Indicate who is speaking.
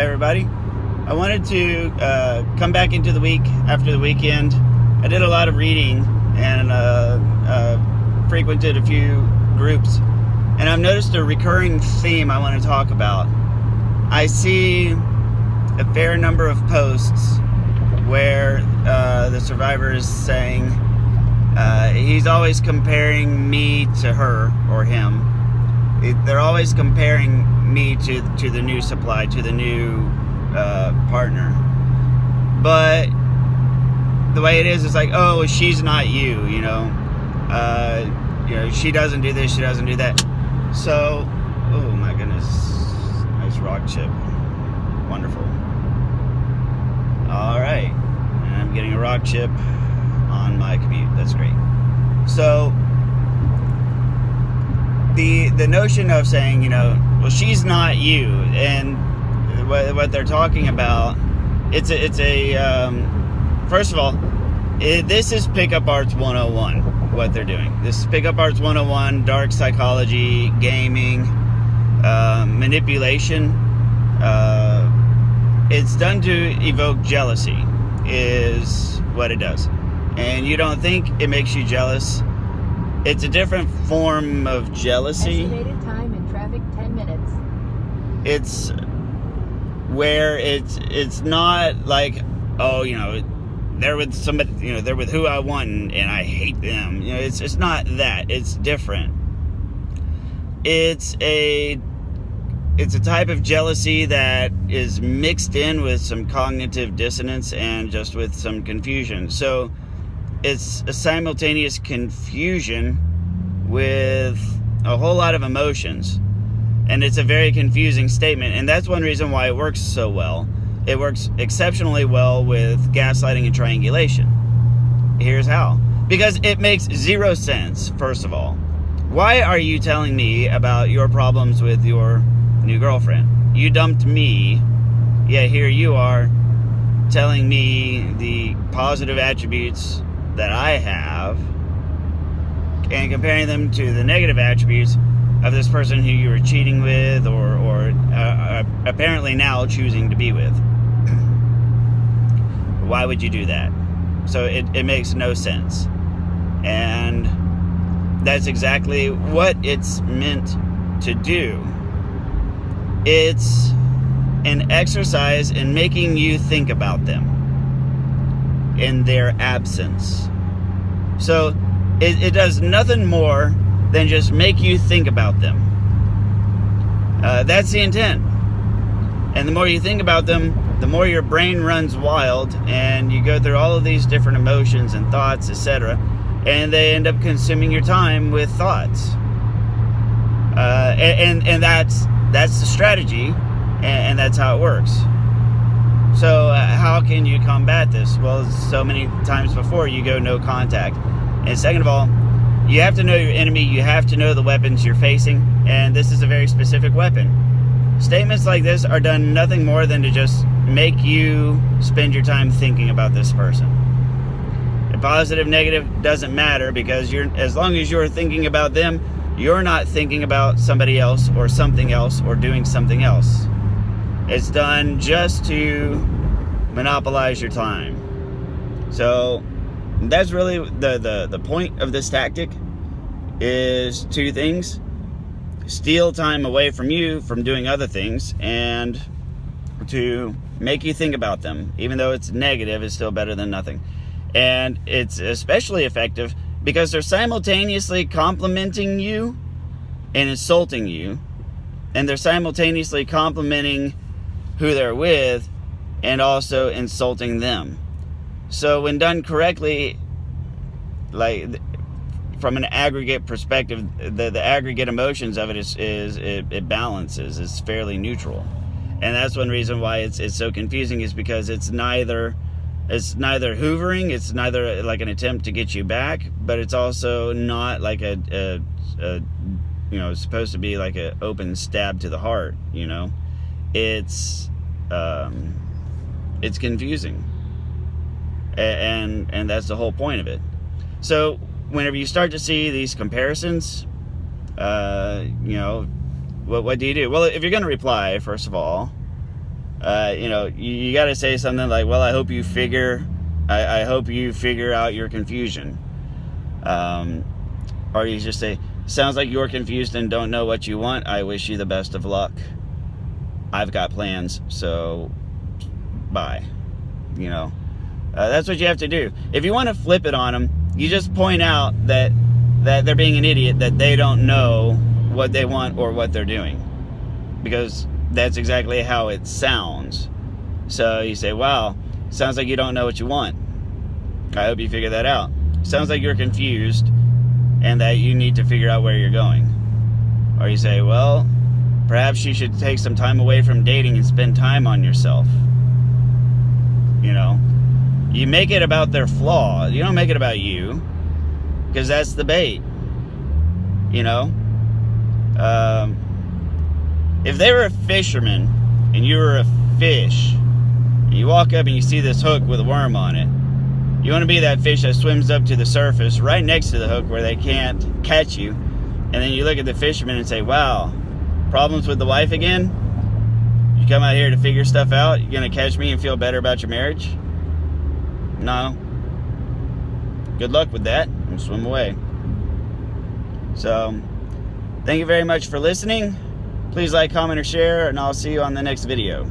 Speaker 1: Hi everybody. I wanted to come back into the week after the weekend. I did a lot of reading and frequented a few groups, and I've noticed a recurring theme I want to talk about. I see a fair number of posts where the survivor is saying he's always comparing me to her or him. They're always comparing me to the new supply, to the new partner. But the way it is like, oh, she's not you, you know, she doesn't do this, she doesn't do that. So, oh my goodness, nice rock chip, wonderful. All right, and I'm getting a rock chip on my commute. That's great. So the notion of saying, well, she's not you, and what they're talking about, it's a first of all, this is Pickup Arts 101, what they're doing. This is Pickup Arts 101, dark psychology, gaming, manipulation. It's done to evoke jealousy, is what it does. And you don't think it makes you jealous. It's a different form of jealousy.
Speaker 2: Estimated time in traffic, 10 minutes.
Speaker 1: It's where it's not like, oh, they're with somebody, they're with who I want and I hate them. It's not that. It's different. It's a type of jealousy that is mixed in with some cognitive dissonance and just with some confusion. So it's a simultaneous confusion with a whole lot of emotions. And it's a very confusing statement. And that's one reason why it works so well. It works exceptionally well with gaslighting and triangulation. Here's how. Because it makes zero sense, first of all. Why are you telling me about your problems with your new girlfriend? You dumped me, yet here you are telling me the positive attributes that I have and comparing them to the negative attributes of this person who you were cheating with or apparently now choosing to be with. Why would you do that? So it makes no sense. And that's exactly what it's meant to do. It's an exercise in making you think about them in their absence. So it does nothing more than just make you think about them. That's the intent. And the more you think about them, the more your brain runs wild, and you go through all of these different emotions and thoughts, etc., and they end up consuming your time with thoughts. And that's the strategy, and that's how it works. So how can you combat this? Well, so many times before, you go no contact. And second of all, you have to know your enemy. You have to know the weapons you're facing. And this is a very specific weapon. Statements like this are done nothing more than to just make you spend your time thinking about this person. And positive, negative doesn't matter, because as long as you're thinking about them, you're not thinking about somebody else or something else or doing something else. It's done just to monopolize your time. So that's really the point of this tactic, is two things: steal time away from you from doing other things, and to make you think about them. Even though it's negative, it's still better than nothing. And it's especially effective because they're simultaneously complimenting you and insulting you, and they're simultaneously complimenting who they're with and also insulting them. So when done correctly, like from an aggregate perspective, the aggregate emotions of it it balances. It's fairly neutral. And that's one reason why it's so confusing, is because it's neither hoovering, it's neither like an attempt to get you back, but it's also not like a supposed to be like an open stab to the heart. It's confusing, and that's the whole point of it. So whenever you start to see these comparisons, what do you do? Well, if you're going to reply, first of all, You got to say something like, well, I hope you figure out your confusion. Or you just say, sounds like you're confused and don't know what you want. I wish you the best of luck. I've got plans, so bye. That's what you have to do. If you want to flip it on them, you just point out that they're being an idiot, that they don't know what they want or what they're doing. Because that's exactly how it sounds. So you say, wow, sounds like you don't know what you want. I hope you figure that out. Sounds like you're confused and that you need to figure out where you're going. Or you say, well, perhaps you should take some time away from dating and spend time on yourself. You make it about their flaw. You don't make it about you, because that's the bait. If they were a fisherman and you were a fish, and you walk up and you see this hook with a worm on it, you want to be that fish that swims up to the surface right next to the hook where they can't catch you, and then you look at the fisherman and say, wow, problems with the wife again? You come out here to figure stuff out? You gonna catch me and feel better about your marriage? No. Good luck with that, and swim away. So, thank you very much for listening. Please like, comment, or share, and I'll see you on the next video.